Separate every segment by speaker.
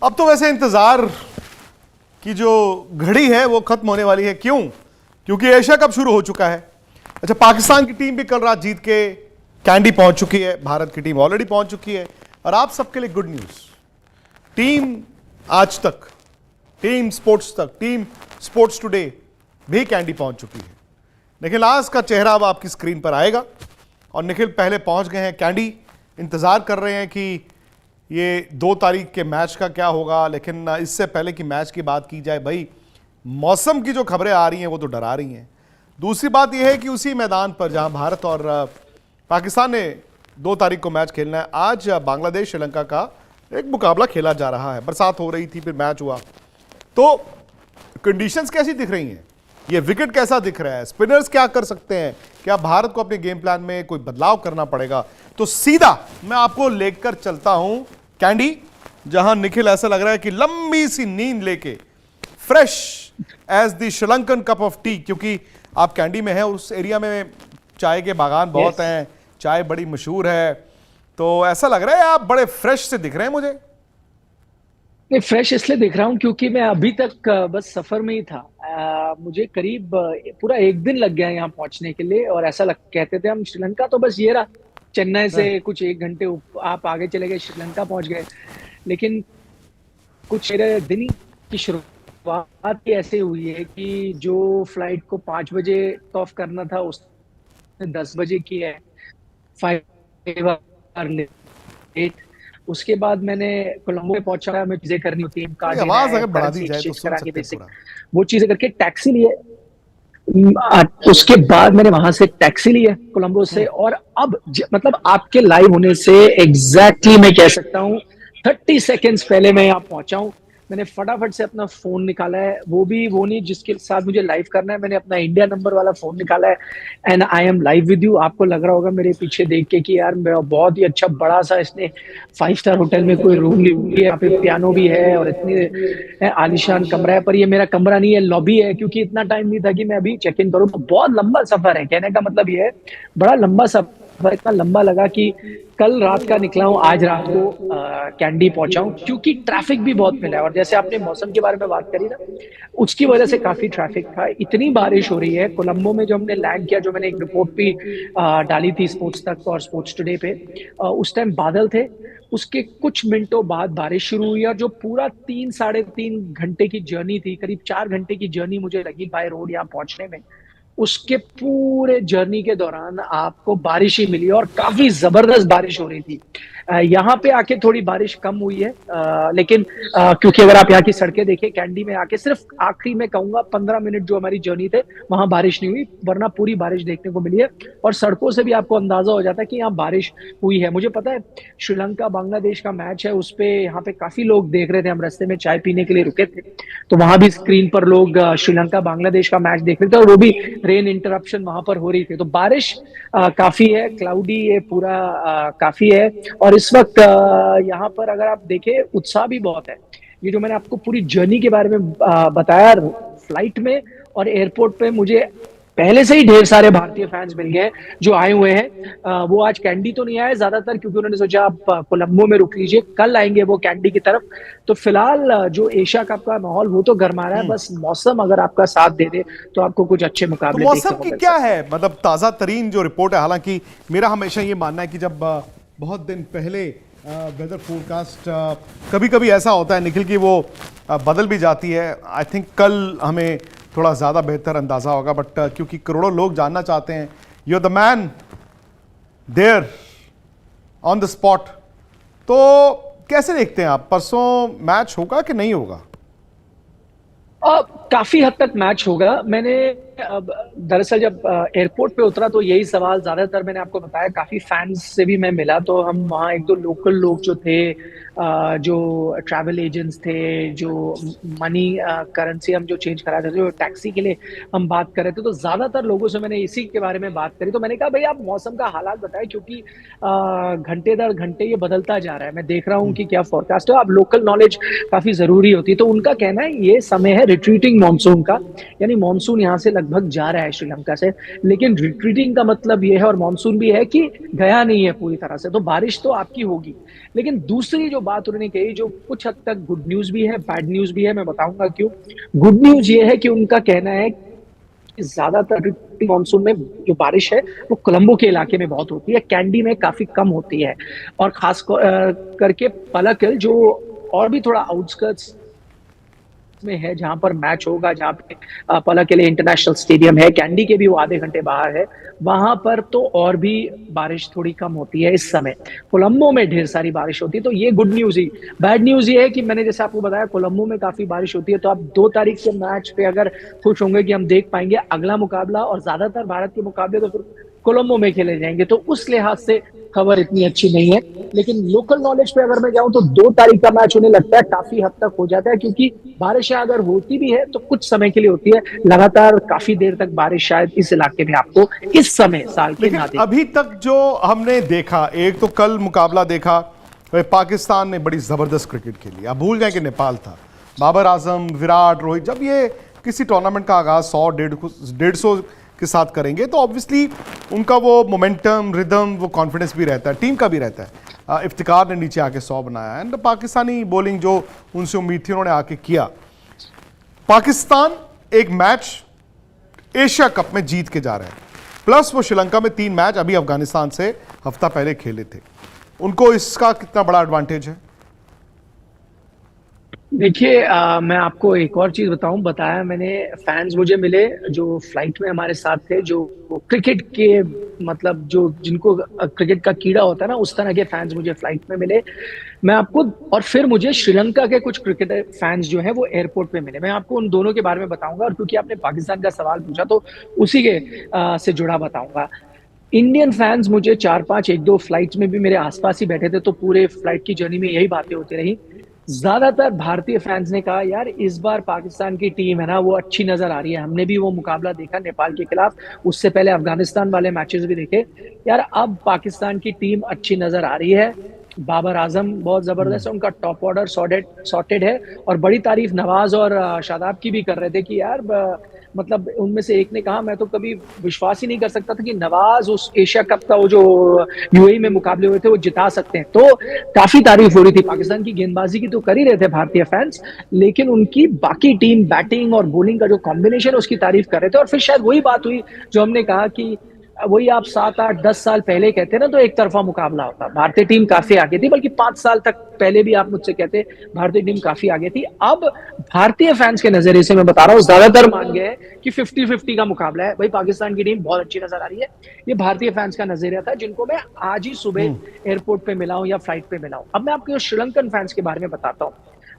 Speaker 1: अब तो वैसे इंतजार की जो घड़ी है वो खत्म होने वाली है। क्यों? क्योंकि एशिया कप शुरू हो चुका है। अच्छा, पाकिस्तान की टीम भी कल रात जीत के कैंडी पहुंच चुकी है, भारत की टीम ऑलरेडी पहुंच चुकी है। और आप सबके लिए गुड न्यूज, टीम आज तक, टीम स्पोर्ट्स तक, टीम स्पोर्ट्स टुडे भी कैंडी पहुंच चुकी है। निखिल आज का चेहरा अब आपकी स्क्रीन पर आएगा और निखिल पहले पहुंच गए हैं कैंडी। इंतजार कर रहे हैं कि ये 2 तारीख के मैच का क्या होगा। लेकिन इससे पहले कि मैच की बात की जाए, भाई मौसम की जो खबरें आ रही हैं वो तो डरा रही हैं। दूसरी बात यह है कि उसी मैदान पर जहां भारत और पाकिस्तान ने 2 तारीख को मैच खेलना है, आज बांग्लादेश श्रीलंका का एक मुकाबला खेला जा रहा है। बरसात हो रही थी, फिर मैच हुआ, तो कंडीशंस कैसी दिख रही हैं, ये विकेट कैसा दिख रहा है, स्पिनर्स क्या कर सकते हैं, क्या भारत को अपने गेम प्लान में कोई बदलाव करना पड़ेगा? तो सीधा मैं आपको लेकर चलता हूं कैंडी, जहां निखिल ऐसा लग रहा है कि लंबी सी नींद लेके fresh as the Sri Lankan cup of tea, क्योंकि आप कैंडी में हैं, उस एरिया में चाय के बागान बहुत हैं, चाय बड़ी मशहूर है, तो ऐसा लग रहा है आप बड़े फ्रेश से दिख रहे हैं मुझे।
Speaker 2: नहीं, फ्रेश इसलिए दिख रहा हूँ क्योंकि मैं अभी तक बस सफर में ही था। मुझे करीब पूरा एक दिन लग गया यहाँ पहुंचने के लिए। और ऐसा कहते थे हम श्रीलंका तो बस ये रहा, चेन्नई से कुछ 1 घंटे आप आगे चले गए, श्रीलंका पहुंच गए। लेकिन कुछ मेरे दिन की शुरुआत ही ऐसे हुई है कि जो फ्लाइट को 5 बजे ऑफ करना था उसने 10 बजे की है, 5 लेट। उसके बाद मैंने कोलंबो में पहुंचा, मैं चीजें करनी होती हैं, कार्ड लेना
Speaker 1: आवाज
Speaker 2: है,
Speaker 1: अगर बढ़ा दी
Speaker 2: करेंसी
Speaker 1: जाए तो
Speaker 2: एक्सचेंज
Speaker 1: सुन
Speaker 2: करा के
Speaker 1: सकते हैं
Speaker 2: बेसिक
Speaker 1: पूरा।
Speaker 2: वो चीजें करके टैक्सी लिए। उसके बाद मैंने वहां से टैक्सी ली है कोलंबो से। और अब मतलब आपके लाइव होने से एग्जैक्टली मैं कह सकता हूँ 30 सेकेंड्स पहले मैं यहाँ पहुंचा हूँ। मैंने फटाफट से अपना फोन निकाला है, वो नहीं जिसके साथ मुझे लाइव करना है, मैंने अपना इंडिया नंबर वाला फोन निकाला है and I am live with you. आपको लग रहा होगा मेरे पीछे देख के कि यार बहुत ही अच्छा बड़ा सा इसने 5 स्टार होटल में कोई रूम ली हुई है, यहाँ पे पियानो भी है और इतनी आलीशान कमरा है। पर ये मेरा कमरा नहीं है, लॉबी है, क्योंकि इतना टाइम नहीं था कि मैं अभी चेक इन करूँ। तो बहुत लंबा सफर है, कहने का मतलब ये है बड़ा लंबा सफर। इतना लंबा लगा कि कल रात का निकला हूँ, आज रात को कैंडी पहुंचा हूँ, क्योंकि ट्रैफिक भी बहुत मिला है। और जैसे आपने मौसम के बारे में बात करी ना, उसकी वजह से काफी ट्रैफिक था। इतनी बारिश हो रही है कोलंबो में। जो हमने लैंड किया, जो मैंने एक रिपोर्ट भी डाली थी स्पोर्ट्स तक और स्पोर्ट्स टुडे पे, उस टाइम बादल थे। उसके कुछ मिनटों बाद बारिश शुरू हुई और जो पूरा 3 साढ़े 3 घंटे की जर्नी थी, करीब 4 घंटे की जर्नी मुझे लगी बाय रोड यहाँ पहुंचने में, उसके पूरे जर्नी के दौरान आपको बारिश ही मिली और काफी जबरदस्त बारिश हो रही थी। यहाँ पे आके थोड़ी बारिश कम हुई है, लेकिन क्योंकि अगर आप यहाँ की सड़कें देखें, कैंडी में आके सिर्फ आखिरी में कहूंगा 15 मिनट जो हमारी जर्नी थे वहां बारिश नहीं हुई, वरना पूरी बारिश देखने को मिली है। और सड़कों से भी आपको अंदाजा हो जाता है कि यहाँ बारिश हुई है। मुझे पता है श्रीलंका बांग्लादेश का मैच है, उस पे यहाँ पे काफी लोग देख रहे थे। हम रास्ते में चाय पीने के लिए रुके थे, तो वहां भी स्क्रीन पर लोग श्रीलंका बांग्लादेश का मैच देख रहे थे और वो भी रेन इंटरप्शन वहां पर हो रही थी। तो बारिश काफी है, क्लाउडी ये पूरा काफी है। और इस वक्त यहाँ पर अगर आप देखें उत्साह भी बहुत है। ये जो मैंने आपको पूरी जर्नी के बारे में बताया, फ्लाइट में और एयरपोर्ट पे मुझे पहले से ही ढेर सारे भारतीय फैंस मिल गए जो आए हुए हैं। वो आज कैंडी तो नहीं आए ज्यादातर, क्योंकि उन्होंने सोचा आप कोलंबो में रुक लीजिए, कल आएंगे वो कैंडी की तरफ। तो फिलहाल जो एशिया कप का माहौल वो तो गर्मा रहा है, बस मौसम अगर आपका साथ दे दे तो आपको कुछ अच्छे
Speaker 1: तो
Speaker 2: मुकाबले देखने
Speaker 1: मौसम
Speaker 2: को
Speaker 1: की
Speaker 2: मिल
Speaker 1: क्या
Speaker 2: सकते
Speaker 1: है,
Speaker 2: हैं।
Speaker 1: मतलब ताज़ा तरीन जो रिपोर्ट है, हालांकि मेरा हमेशा ये मानना है कि जब बहुत दिन पहले वेदर फोरकास्ट कभी कभी ऐसा होता है निखिल की वो बदल भी जाती है। आई थिंक कल हमें थोड़ा ज़्यादा बेहतर अंदाज़ा होगा, बट क्योंकि करोड़ों लोग जानना चाहते हैं, you are the man there on the spot, तो कैसे देखते हैं आप, परसों मैच होगा कि नहीं होगा?
Speaker 2: काफी हद तक मैच होगा। मैंने दरअसल जब एयरपोर्ट पे उतरा तो यही सवाल ज्यादातर मैंने आपको बताया, काफी फैंस से भी मैं मिला। तो हम वहाँ एक दो लोकल लोग जो थे, जो ट्रैवल एजेंट्स थे, जो मनी करेंसी हम जो चेंज करा रहे थे, जो टैक्सी के लिए हम बात कर रहे थे, तो ज्यादातर लोगों से मैंने इसी के बारे में बात करी। तो मैंने कहा भाई आप मौसम का हालात बताएं, क्योंकि घंटे दर घंटे ये बदलता जा रहा है। मैं देख रहा हूँ कि क्या फोरकास्ट है, अब लोकल नॉलेज काफी जरूरी होती है। तो उनका कहना है ये समय है रिट्रीटिंग रिट्रीटिंग मॉनसून का, यानी मॉनसून यहाँ से लगभग जा रहा है श्रीलंका से, लेकिन रिट्रीटिंग का मतलब ये है और मॉनसून भी है कि गया नहीं है पूरी तरह से, तो बारिश तो आपकी होगी। लेकिन दूसरी जो बात उन्होंने कही, जो कुछ हद तक गुड न्यूज भी है, बैड न्यूज भी है, मैं बताऊंगा क्यों। गुड न्यूज ये है कि उनका कहना है कि ज्यादातर मॉनसून में जो बारिश है वो कोलंबो के इलाके में बहुत होती है, कैंडी में काफी कम होती है, और खास करके पलक्कल जो और भी थोड़ा आउटस्कर्ट्स में है, जहां पर मैच होगा, जहां पे पलक्कल इंटरनेशनल स्टेडियम है, कैंडी के भी वो आधे घंटे बाहर है, वहां पर तो और भी बारिश थोड़ी कम होती है इस समय। कोलंबो में ढेर सारी बारिश होती है, तो ये गुड न्यूज ही। बैड न्यूज ये है कि मैंने जैसे आपको बताया कोलंबो में काफी बारिश होती है, तो आप 2 तारीख के मैच पे अगर खुश होंगे कि हम देख पाएंगे अगला मुकाबला, और ज्यादातर भारत के मुकाबले तो फिर कोलंबो में खेले जाएंगे, तो उस लिहाज से खबर इतनी अच्छी नहीं है। लेकिन लोकल नॉलेज पे अगर मैं जाऊं तो 2 तारीख का मैच उन्हें लगता है काफी हद तक हो जाता है, क्योंकि बारिशें अगर होती भी है तो कुछ समय के लिए होती है, लगातार काफी देर तक बारिश शायद इस इलाके में आपको इस समय साल के
Speaker 1: लेकिन
Speaker 2: ना देखे।
Speaker 1: अभी तक जो हमने देखा, एक तो कल मुकाबला देखा, वह पाकिस्तान ने बड़ी जबरदस्त क्रिकेट खेली। आप भूल जाए कि नेपाल था, बाबर आजम, विराट, रोहित, जब ये किसी टूर्नामेंट का आगाज 100-150 के साथ करेंगे तो ऑब्वियसली उनका वो मोमेंटम, रिदम, वो कॉन्फिडेंस भी रहता है, टीम का भी रहता है। इफ्तिकार ने नीचे आके 100 बनाया, एंड पाकिस्तानी बॉलिंग जो उनसे उम्मीद थी उन्होंने आके किया। पाकिस्तान एक मैच एशिया कप में जीत के जा रहा है, प्लस वो श्रीलंका में 3 मैच अभी अफगानिस्तान से हफ्ता पहले खेले थे। उनको इसका कितना बड़ा एडवांटेज है?
Speaker 2: देखिए, मैं आपको एक और चीज बताया मैंने, फैंस मुझे मिले जो फ्लाइट में हमारे साथ थे, जो क्रिकेट के मतलब जो जिनको क्रिकेट का कीड़ा होता है ना, उस तरह के फैंस मुझे फ्लाइट में मिले। मैं आपको, और फिर मुझे श्रीलंका के कुछ क्रिकेट फैंस जो हैं वो एयरपोर्ट पे मिले। मैं आपको उन दोनों के बारे में बताऊंगा, और क्योंकि आपने पाकिस्तान का सवाल पूछा तो उसी के से जुड़ा बताऊंगा। इंडियन फैंस मुझे 4-5 1-2 फ्लाइट्स में भी मेरे आसपास ही बैठे थे, तो पूरे फ्लाइट की जर्नी में यही बातें होती रही। ज्यादातर भारतीय फैंस ने कहा यार इस बार पाकिस्तान की टीम है ना वो अच्छी नजर आ रही है, हमने भी वो मुकाबला देखा नेपाल के खिलाफ, उससे पहले अफगानिस्तान वाले मैचेस भी देखे, यार अब पाकिस्तान की टीम अच्छी नजर आ रही है। बाबर आजम बहुत जबरदस्त है, उनका टॉप ऑर्डर सॉर्टेड है, और बड़ी तारीफ नवाज और शादाब की भी कर रहे थे कि यार मतलब उनमें से एक ने कहा मैं तो कभी विश्वास ही नहीं कर सकता था कि नवाज उस एशिया कप का वो जो यूएई में मुकाबले हुए थे वो जिता सकते हैं। तो काफी तारीफ हो रही थी, पाकिस्तान की गेंदबाजी की तो कर ही रहे थे भारतीय फैंस, लेकिन उनकी बाकी टीम बैटिंग और बॉलिंग का जो कॉम्बिनेशन है उसकी तारीफ कर रहे थे। और फिर शायद वही बात हुई जो हमने कहा कि वही आप 7-8-10 साल पहले कहते ना तो एक तरफा मुकाबला होता, भारतीय टीम काफी आगे थी, बल्कि 5 साल तक पहले भी आप मुझसे कहते भारतीय टीम काफी आगे थी। अब भारतीय फैंस के नजरिए से मैं बता रहा हूँ ज्यादातर मान गए कि 50-50 का मुकाबला है, भाई पाकिस्तान की टीम बहुत अच्छी नजर आ रही है। ये भारतीय फैंस का नजरिया था, जिनको मैं आज ही सुबह एयरपोर्ट पे मिला हूं या फ्लाइट पे मिला हूं। अब मैं आपको श्रीलंकन फैंस के बारे में बताता हूँ।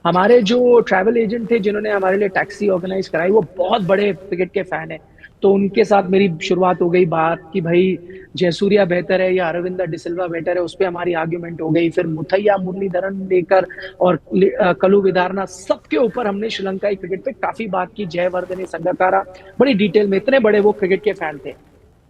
Speaker 2: हमारे जो ट्रैवल एजेंट थे जिन्होंने हमारे लिए टैक्सी ऑर्गेनाइज कराई, वो बहुत बड़े क्रिकेट के फैन है, तो उनके साथ मेरी शुरुआत हो गई बात कि भाई जयसूर्या बेहतर है या अरविंद डिसिल्वा बेहतर है, उस पर हमारी आर्ग्यूमेंट हो गई। फिर मुथैया मुरलीधरन लेकर और कलू विदारना, सबके ऊपर हमने श्रीलंकाई क्रिकेट पे काफी बात की। जयवर्धने संगकारा, बड़ी डिटेल में, इतने बड़े वो क्रिकेट के फैन थे।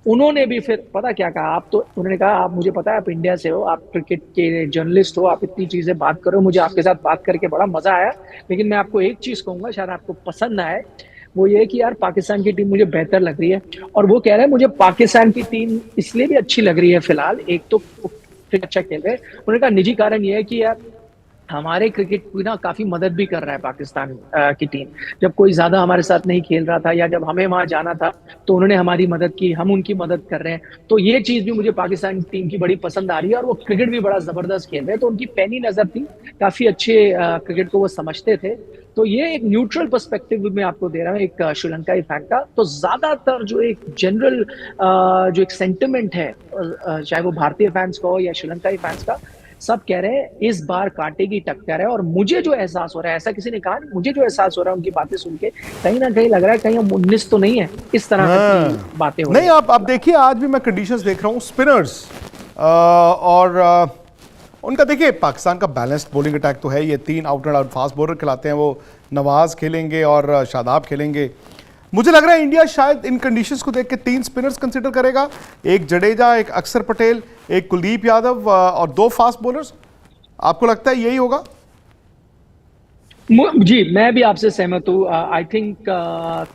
Speaker 2: उन्होंने भी फिर पता क्या कहा, आप तो उन्होंने कहा आप, मुझे पता है आप इंडिया से हो, आप क्रिकेट के जर्नलिस्ट हो, आप इतनी चीजें बात करो, मुझे आपके साथ बात करके बड़ा मजा आया, लेकिन मैं आपको एक चीज कहूंगा शायद आपको पसंद ना आए, वो ये कि यार पाकिस्तान की टीम मुझे बेहतर लग रही है। और वो कह रहे हैं मुझे पाकिस्तान की टीम इसलिए भी अच्छी लग रही है फिलहाल, एक तो अच्छा खेल रहे हैं, उन्होंने कहा निजी कारण ये है कि यार हमारे क्रिकेट की ना काफी मदद भी कर रहा है पाकिस्तान की टीम। जब कोई ज्यादा हमारे साथ नहीं खेल रहा था या जब हमें वहां जाना था तो उन्होंने हमारी मदद की, हम उनकी मदद कर रहे हैं। तो ये चीज भी मुझे पाकिस्तान टीम की बड़ी पसंद आ रही है, और वो क्रिकेट भी बड़ा जबरदस्त खेल रहे हैं, तो उनकी पैनी नजर थी, काफी अच्छे क्रिकेट को वो समझते थे। तो ये एक न्यूट्रल पर्सपेक्टिव मैं आपको दे रहा हूँ एक श्रीलंकाई फैन का। तो ज्यादातर जो एक जनरल जो एक सेंटिमेंट है, चाहे वो भारतीय फैंस का हो या श्रीलंकाई फैंस का, सब कह रहे हैं इस बार कांटे की टक्कर है। और मुझे जो एहसास हो रहा है, ऐसा किसी ने कहा नहीं, मुझे जो एहसास हो रहा है उनकी बातें सुन के, कहीं ना कहीं लग रहा है कहीं हम 19 तो नहीं है, इस तरह की बातें हो रही
Speaker 1: नहीं। आप देखिए, आज भी मैं कंडीशंस देख रहा हूँ, स्पिनर्स और उनका देखिए, पाकिस्तान का बैलेंस्ड बॉलिंग अटैक तो है, ये 3 out and out fast bowler खिलाते हैं, वो नवाज खेलेंगे और शादाब खेलेंगे। मुझे लग रहा है इंडिया शायद इन कंडीशंस को देख के 3 स्पिनर्स कंसीडर करेगा, एक जडेजा, एक अक्षर पटेल, एक कुलदीप यादव और 2 फास्ट बॉलर्स। आपको लगता है यही होगा?
Speaker 2: जी, मैं भी आपसे सहमत हूँ। आई थिंक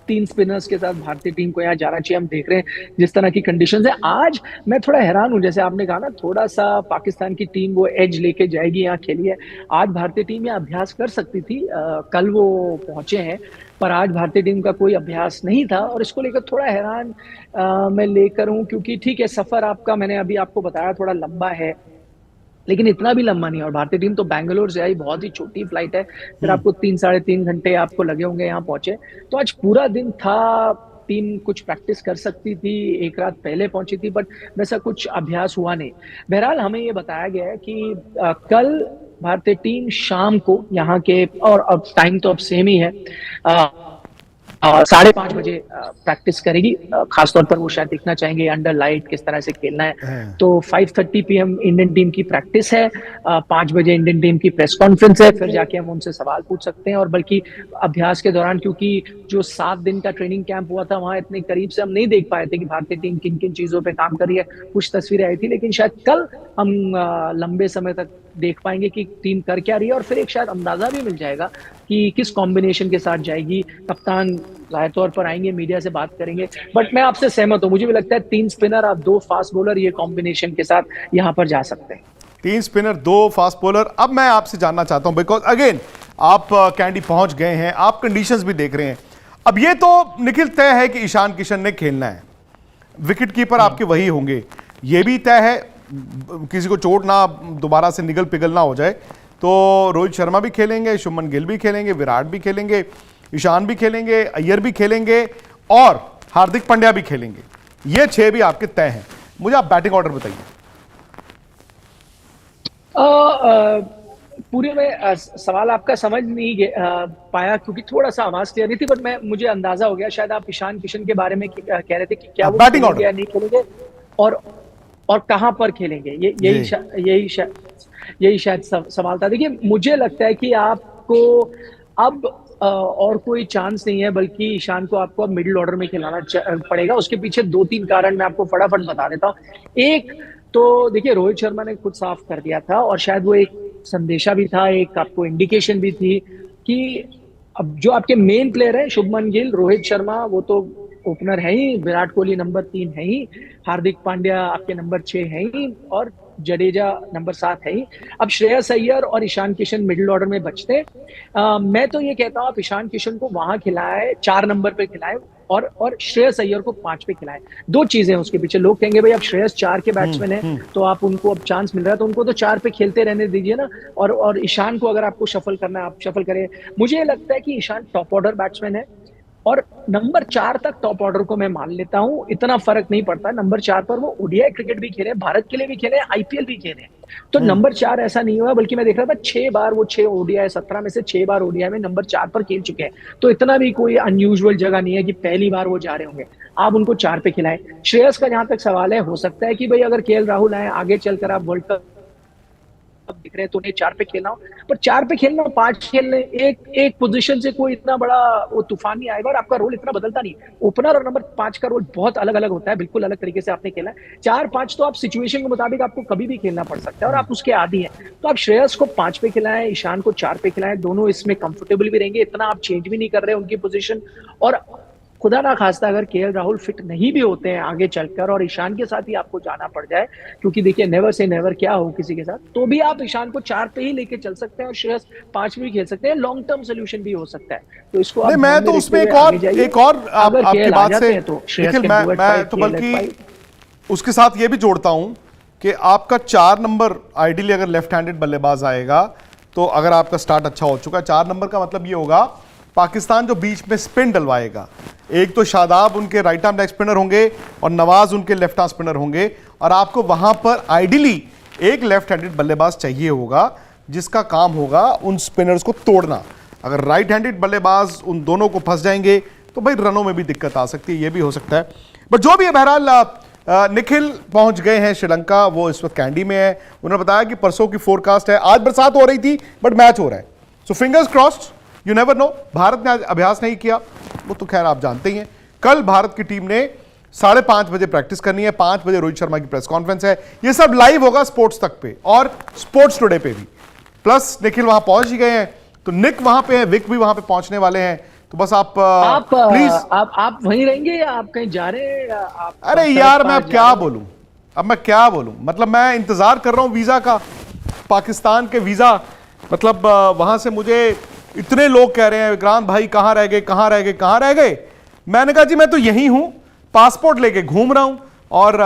Speaker 2: 3 स्पिनर्स के साथ भारतीय टीम को यहाँ जाना चाहिए। हम देख रहे हैं जिस तरह की कंडीशंस है। आज मैं थोड़ा हैरान हूँ, जैसे आपने कहा ना, थोड़ा-सा पाकिस्तान की टीम वो एज लेके जाएगी, यहाँ खेली है। आज भारतीय टीम यहाँ अभ्यास कर सकती थी। कल वो पहुँचे हैं, पर आज भारतीय टीम का कोई अभ्यास नहीं था और इसको लेकर थोड़ा हैरान मैं लेकर हूँ, क्योंकि ठीक है, सफ़र आपका मैंने अभी आपको बताया थोड़ा लंबा है, लेकिन इतना भी लंबा नहीं है। और भारतीय टीम तो बैंगलोर से आई, बहुत ही छोटी फ्लाइट है, फिर आपको 3 साढ़े 3 घंटे आपको लगे होंगे यहाँ पहुंचे। तो आज पूरा दिन था, टीम कुछ प्रैक्टिस कर सकती थी, एक रात पहले पहुंची थी, बट वैसा कुछ अभ्यास हुआ नहीं। बहरहाल हमें ये बताया गया है कि कल भारतीय टीम शाम को यहाँ के, और अब टाइम तो अब सेम ही है, 5:30 बजे प्रैक्टिस करेगी। खासतौर पर वो शायद देखना चाहेंगे अंडर लाइट किस तरह से खेलना है। तो 5:30 PM इंडियन टीम की प्रैक्टिस है, 5 बजे इंडियन टीम की प्रेस कॉन्फ्रेंस है, फिर जाके हम उनसे सवाल पूछ सकते हैं। और बल्कि अभ्यास के दौरान, क्योंकि जो 7 दिन का ट्रेनिंग कैंप हुआ था, वहां इतने करीब से हम नहीं देख पाए थे कि भारतीय टीम किन किन चीजों पे काम कर रही है। कुछ तस्वीरें आई थी, लेकिन शायद कल हम लंबे समय तक देख पाएंगे कि टीम कर क्या रही है, और फिर एक शायद अंदाजा भी मिल जाएगा कि किस कॉम्बिनेशन के साथ जाएगी। कप्तान जाहिर तौर पर आएंगे, मीडिया से बात करेंगे, बट मैं आपसे सहमत हूं। मुझे भी लगता है 3 स्पिनर और 2 फास्ट बॉलर, ये कॉम्बिनेशन के साथ यहां पर जा सकते हैं।
Speaker 1: 3 स्पिनर 2 फास्ट बॉलर। अब मैं आपसे जानना चाहता हूं, बिकॉज अगेन आप कैंडी पहुंच गए हैं, आप कंडीशंस भी देख रहे हैं। अब ये तो निखिल तय है कि ईशान किशन ने खेलना है, विकेट कीपर आपके वही होंगे। ये भी तय है, किसी को चोट ना दोबारा से निगल पिघल ना हो जाए, तो रोहित शर्मा भी खेलेंगे, शुभमन गिल भी खेलेंगे, विराट भी खेलेंगे, ईशान भी खेलेंगे, अय्यर भी खेलेंगे और हार्दिक पांड्या भी खेलेंगे। ये 6 भी आपके तय हैं। मुझे आप बैटिंग ऑर्डर बताइए।
Speaker 2: पूरे में सवाल आपका समझ नहीं पाया, क्योंकि थोड़ा सा आवाज क्लियर नहीं थी, बट मुझे अंदाजा हो गया। शायद आप ईशान किशन के बारे में कह रहे थे कि क्या वो
Speaker 1: बैटिंग
Speaker 2: खेलेंगे
Speaker 1: ऑर्डर
Speaker 2: या नहीं खेलेंगे, और कहाँ पर खेलेंगे। यही शायद सवाल था। देखिए, मुझे लगता है कि आपको अब और कोई चांस नहीं है, बल्कि ईशान को आपको अब मिडिल ऑर्डर में खिलाना पड़ेगा। उसके पीछे 2-3 कारण मैं आपको फटाफट बता देता हूँ। एक तो देखिए, रोहित शर्मा ने खुद साफ कर दिया था, और शायद वो एक संदेशा भी था, एक आपको इंडिकेशन भी थी कि अब जो आपके मेन प्लेयर हैं, शुभमन गिल, रोहित शर्मा, वो तो ओपनर है ही, विराट कोहली नंबर 3 है ही, हार्दिक पांड्या आपके नंबर 6 है ही, और जडेजा नंबर 7 है ही। अब श्रेयस अय्यर और ईशान किशन मिडिल ऑर्डर में बचते हैं। मैं तो ये कहता हूँ, आप ईशान किशन को वहां खिलाए, 4 नंबर पे खिलाए, और श्रेयस अय्यर को 5 पे खिलाए। 2 चीजें हैं उसके पीछे। लोग कहेंगे भाई अब श्रेयस 4 के बैट्समैन है, तो आप उनको अब चांस मिल रहा है, तो उनको तो 4 पे खेलते रहने दीजिए ना। और ईशान को अगर आपको शफल करना है, आप शफल करें। मुझे लगता है कि ईशान टॉप ऑर्डर बैट्समैन है, और नंबर 4 तक टॉप ऑर्डर को मैं मान लेता हूं। इतना फर्क नहीं पड़ता। नंबर 4 पर वो ओडीआई क्रिकेट भी खेले, भारत के लिए भी खेले, आईपीएल भी खेले, तो नंबर 4 ऐसा नहीं हुआ। बल्कि मैं देख रहा था 6 बार वो 6 ओडीआई, 17 में से 6 बार ओडीआई में नंबर 4 पर खेल चुके हैं। तो इतना भी कोई अनयूजुअल जगह नहीं है कि पहली बार वो जा रहे होंगे। आप उनको 4 पे खिलाएं। श्रेयस का जहां तक सवाल है, हो सकता है कि भाई अगर केएल राहुल आए, आगे चलकर आप वर्ल्ड कप दिख रहे हैं, तो उन्हें 4 पे खेलना हो, पर 4 पे खेलना हो, 5 खेलने, एक पोजीशन से कोई इतना बड़ा वो तूफान नहीं आएगा, और आपका रोल इतना बदलता नहीं। ओपनर और नंबर 5 का रोल बहुत अलग अलग होता है, बिल्कुल अलग तरीके से आपने खेला है। 4-5 तो आप सिचुएशन के मुताबिक आपको कभी भी खेलना पड़ सकता है, और आप उसके आदी हैं। तो आप श्रेयस को 5 पे खिलाएं, ईशान को 4 पे खिलाएं, दोनों इसमें कंफर्टेबल भी रहेंगे, इतना आप चेंज भी नहीं कर रहे हैं उनकी पोजीशन। और खुदा ना खास्ता अगर केएल राहुल फिट नहीं भी होते हैं आगे चलकर, और ईशान के साथ ही आपको जाना पड़ जाए, क्योंकि देखिए नेवर से नेवर क्या हो किसी के साथ, तो भी आप ईशान को 4 पे ही लेके चल सकते हैं, और श्रेयस 5 भी खेल सकते हैं। लॉन्ग टर्म सोल्यूशन भी हो सकता है। तो इसको आप
Speaker 1: मैं तो उसमें एक और आपकी बात से निखिल, मैं तो बल्कि उसके साथ ये भी जोड़ता हूं कि आपका 4 नंबर आइडियली अगर लेफ्ट हैंडेड बल्लेबाज आएगा, तो अगर आपका स्टार्ट अच्छा हो चुका है, 4 नंबर का मतलब ये होगा पाकिस्तान जो बीच में स्पिन डलवाएगा। एक तो शादाब उनके राइट आर्म लेग स्पिनर होंगे और नवाज उनके लेफ्ट आर्म स्पिनर होंगे, और आपको वहां पर आइडियली एक लेफ्ट हैंडेड बल्लेबाज चाहिए होगा जिसका काम होगा उन स्पिनर्स को तोड़ना। अगर राइट हैंडेड बल्लेबाज उन दोनों को फंस जाएंगे तो भाई रनों में भी दिक्कत आ सकती है, ये भी हो सकता है। बट जो भी है, बहरहाल निखिल पहुंच गए हैं श्रीलंका, वो इस वक्त कैंडी में है। उन्होंने बताया कि परसों की फोरकास्ट है, आज बरसात हो रही थी बट मैच हो रहा है, so fingers crossed, you never know. Bharat ने आज अभ्यास नहीं किया, वो तो खैर आप जानते ही हैं। कल भारत की टीम ने 5:30 बजे प्रैक्टिस करनी है, 5 बजे रोहित शर्मा की प्रेस कॉन्फ्रेंस है। ये सब लाइव होगा स्पोर्ट्स तक पे और स्पोर्ट्स टुडे पे भी। प्लस निखिल वहां पहुंच ही गए हैं, तो निक वहां पे है, विक भी वहां पे पहुंचने वाले हैं, तो बस आप प्लीज।
Speaker 2: आप वहीं रहेंगे या आप कहीं जा रहे हैं या आप
Speaker 1: अरे
Speaker 2: सड़क
Speaker 1: यार
Speaker 2: पार
Speaker 1: मैं अब
Speaker 2: जा
Speaker 1: क्या
Speaker 2: रहे हैं?
Speaker 1: बोलूं, अब मैं क्या बोलूं, मतलब मैं इंतजार कर रहा हूं वीजा का, पाकिस्तान के वीजा, मतलब वहां से मुझे इतने लोग कह रहे हैं विक्रांत भाई कहां रह गए, कहां रह गए, कहां रह गए। मैंने कहा जी मैं तो यहीं हूं, पासपोर्ट लेके घूम रहा हूं, और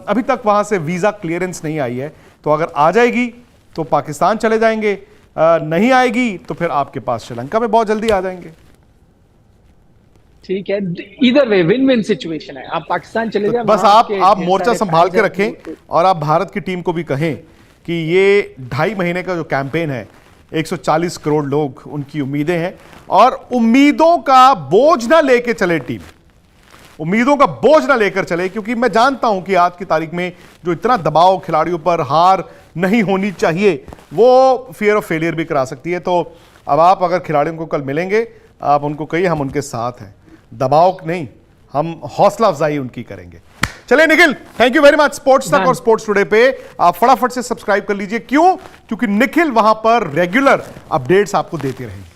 Speaker 1: अभी तक वहां से वीजा क्लियरेंस नहीं आई है। तो अगर आ जाएगी तो पाकिस्तान चले जाएंगे, नहीं आएगी तो फिर आपके पास श्रीलंका में बहुत जल्दी आ जाएंगे।
Speaker 2: ठीक है, इधर वे विन विन सिचुएशन है। आप पाकिस्तान चले
Speaker 1: तो
Speaker 2: जाए,
Speaker 1: बस
Speaker 2: वहाँ
Speaker 1: आप
Speaker 2: आपके ढेर
Speaker 1: मोर्चा
Speaker 2: सारे
Speaker 1: संभाल
Speaker 2: fans
Speaker 1: के
Speaker 2: हैं,
Speaker 1: रखें, और आप भारत की टीम को भी कहें कि ये 2.5 महीने का जो कैंपेन है, 140 करोड़ लोग, उनकी उम्मीदें हैं, और उम्मीदों का बोझ ना लेके चले टीम, उम्मीदों का बोझ ना लेकर चले, क्योंकि मैं जानता हूं कि आज की तारीख में जो इतना दबाव खिलाड़ियों पर, हार नहीं होनी चाहिए, वो फियर ऑफ फेलियर भी करा सकती है। तो अब आप अगर खिलाड़ियों को कल मिलेंगे, आप उनको कहिए हम उनके साथ हैं, दबाव नहीं, हम हौसला अफजाई उनकी करेंगे। चलिए Nikhil, thank you very much. Sports तक और स्पोर्ट्स टुडे पे आप फटाफट से सब्सक्राइब कर लीजिए। क्यों? क्योंकि निखिल वहां पर रेगुलर अपडेट्स आपको देते रहेंगे।